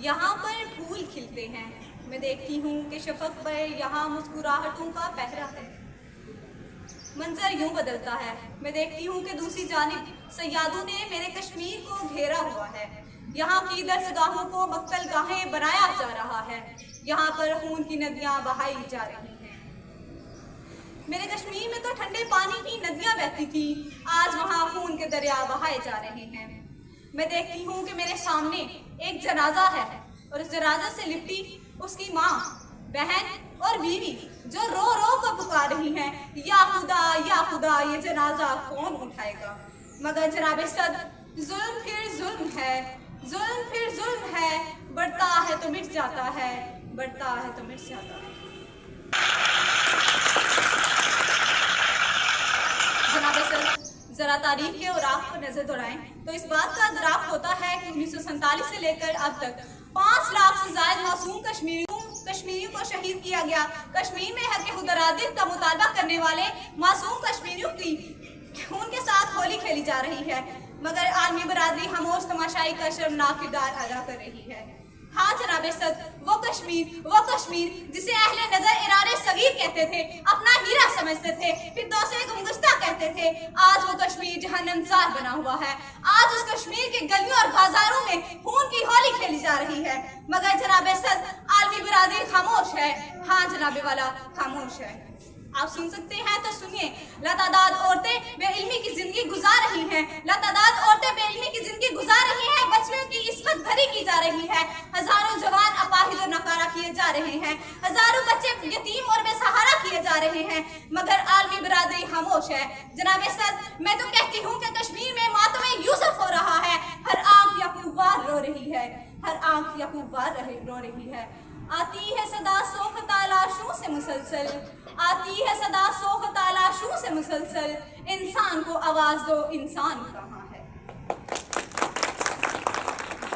यहाँ पर फूल खिलते हैं, मैं देखती हूँ कि शफक पर यहाँ मुस्कुराहटों का पहरा है। मंजर यूं बदलता है, मैं देखती हूँ कि दूसरी जानिब सयादों ने मेरे कश्मीर को घेरा हुआ है। यहाँ की दरसगाहों को मक्तल गाहें बनाया जा रहा है, यहाँ पर खून की नदियाँ बहाई जा रही हैं। मेरे कश्मीर में तो ठंडे पानी की नदियाँ बहती थी, आज वहाँ खून के दरिया बहाए जा रहे हैं। मैं देखती हूँ कि मेरे सामने एक जनाजा है और उस जनाजा से लिपटी उसकी माँ, बहन और बीवी जो रो रो कर पुकार रही हैं, या खुदा ये जनाजा कौन उठाएगा। मगर जनाबे सद, जुल्म फिर जुल्म है, जुल्म फिर जुल्म है, बढ़ता है तो मिट जाता है, बढ़ता है तो मिट जाता है। जनाबे सद, जरा तारीख के औराक पर नजर दौड़ाएं तो इस बात का इदराक होता है कि 1947 से लेकर अब तक 5 लाख से ज्यादा मासूम कश्मीरियों को शहीद किया गया। कश्मीर में हक खुदरादियत का मुतालबा करने वाले मासूम कश्मीरियों की उनके साथ होली खेली जा रही है, मगर आलमी बरादरी खामोश तमाशाई का शर्मनाक किरदार अदा कर रही है। हाँ जनाबे सद, वो कश्मीर जिसे अहले नजर इरारे सगीर कहते थे, अपना हीरा समझते थे, फिर दोसे गुमगुश्ता कहते थे, आज वो कश्मीर जहन्नमज़ार बना हुआ है। आज उस कश्मीर के गलियों और बाजारों में खून की होली खेली जा रही है, मगर जनाबे सद आलमी बरादरी खामोश है। हाँ जनाबे वाला खामोश है। आप सुन सकते हैं तो सुनिए, लातादाद औरतें बेइल्मी की जिंदगी गुजार रही हैं, लातादाद औरतें बेइल्मी की जिंदगी गुजार रही हैं, बच्चियों की इस्मत भरी की जा रही है, हजारों जवान अपाहिज और नकारा किए जा रहे हैं, हजारों बच्चे यतीम और बेसहारा किए जा रहे हैं, मगर आलमी बरादरी खामोश है। जनाबे सद, मैं तो कहती हूँ कि कश्मीर में मातम यूसुफ हो रहा है, हर आंख याकूब वार रो रही है, हर आंख याकूब वार रो रही है। आती है सदा सोख तालाशों से मुसलसल, आती है सदा सोख तालाशों से मुसलसल, इंसान को आवाज दो, इंसान कहाँ है।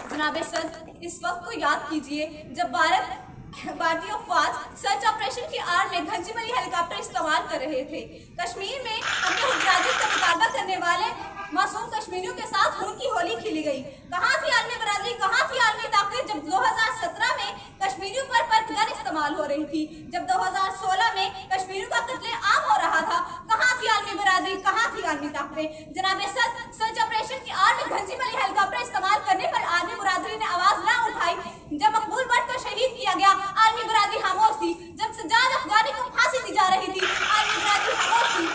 जनाबे सद, इस वक्त को याद कीजिए जब भारतीय अफवाज सर्च ऑपरेशन की आड़ में घंजीमली हेलीकॉप्टर इस्तेमाल कर रहे थे। कश्मीर में अपने हुक्मरानियत का मुतालबा करने वाले मासूम कश्मीरियों के साथ खून की होली खेली गई। कहाँ थी आलमी बरादरी, कहाँ थी आलमी ताकत जब 2017 में कश्मीरियों पर गन इस्तेमाल हो रही थी, जब 2016 में कश्मीरियों का कत्ले आम हो रहा था, कहाँ थी आलमी बरादरी, कहाँ थी आलमी ताकतें। जनाबे सद, सर्च ऑपरेशन की आड़ में घंजीमली हेलीकॉप्टर इस्तेमाल करने पर आलमी बरादरी ने आवाज न उठाई। जब मकबूल भट्ट को शहीद किया गया, आलमी बरादरी खामोश थी। जब सज्जाद अफगानी को फांसी दी जा रही थी, आलमी बरादरी खामोश थी।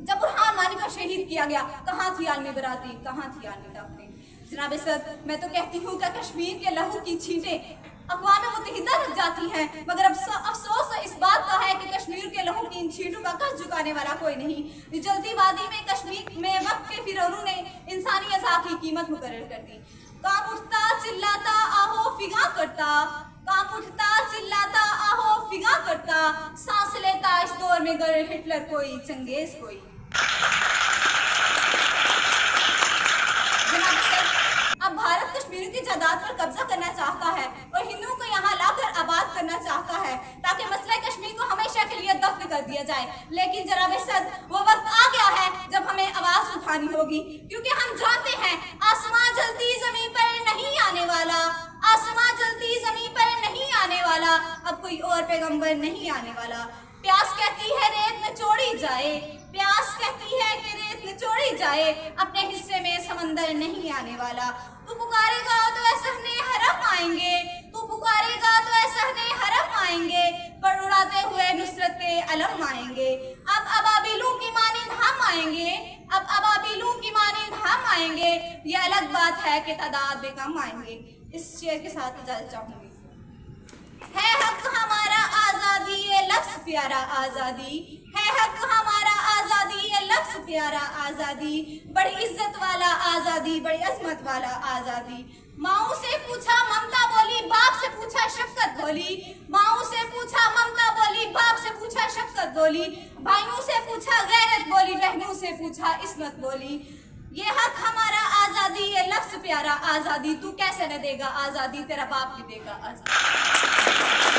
जब बुरहान वानी को शहीद किया गया, कहाँ थी आलमी बरादरी, कहाँ थी आलमी ताकतें। जनाबे सद, मैं तो कहती हूँ कि कश्मीर के लहू की छींटें अक़वाम मुत्तहिदा रख जाती हैं, मगर अफसोस इस बात का है कि कश्मीर के लहू की इन छींटों का कस झुकाने वाला कोई नहीं। जल्दी वादी में कश्मीर में वक्त के फिरौनों ने इंसानी अज़ा की कीमत मुकर्रर कर दी। कांप उठता चिल्लाता आहो फिगा करता, कांप उठता चिल्लाता आहो फिगा करता, सांस लेता इस दौर में गर हिटलर कोई, चंगेज कोई। अब भारत कश्मीर की जायदाद पर कब्जा करना चाहता है और हिंदुओं को यहाँ लाकर आबाद करना चाहता है ताकि मसला कश्मीर को हमेशा के लिए दफन कर दिया जाए। लेकिन जनाबे सद, वो वक्त आ गया है जब हमें आवाज उठानी होगी, क्योंकि हम जानते हैं आसमां जल्दी जमीन पर नहीं आने वाला, आसमां जल्दी जमीन पर नहीं आने वाला, अब कोई और पैगंबर नहीं आने वाला। प्यास कहती है रेत निचोड़ी जाए, प्यास कहती है कि रेत निचोड़ी जाए, अपने हिस्से में समंदर नहीं आने वाला। तू पुकारेगा तो ऐसहने हरम आएंगे, तू पुकारेगा तो ऐसहने हरम आएंगे, पर उड़ाते हुए नुसरत के अलम आएंगे। अब अबाबिलों की मानिंद हम आएंगे, अब अबाबिलों की मानिंद हम आएंगे, ये अलग बात है कि तादाद में कम आएंगे। इस शेर के साथ इजाजत चाहूंगी। है हक हमारा आजादी ये लफ्ज प्यारा आजादी, है हक हमारा आजादी ये लफ्ज प्यारा आजादी, बड़ी इज्जत वाला आजादी, बड़ी अजमत वाला आजादी। माओ से पूछा ममता बोली, बाप से पूछा शफकत बोली, माओ से पूछा ममता बोली, बाप से पूछा शफकत बोली, भाइयों से पूछा गैरत बोली, बहनों से पूछा इस्मत बोली। ये हक हमारा आजादी ये लफ्ज प्यारा आजादी, तू कैसे न देगा आजादी, तेरा बाप भी देगा आजादी।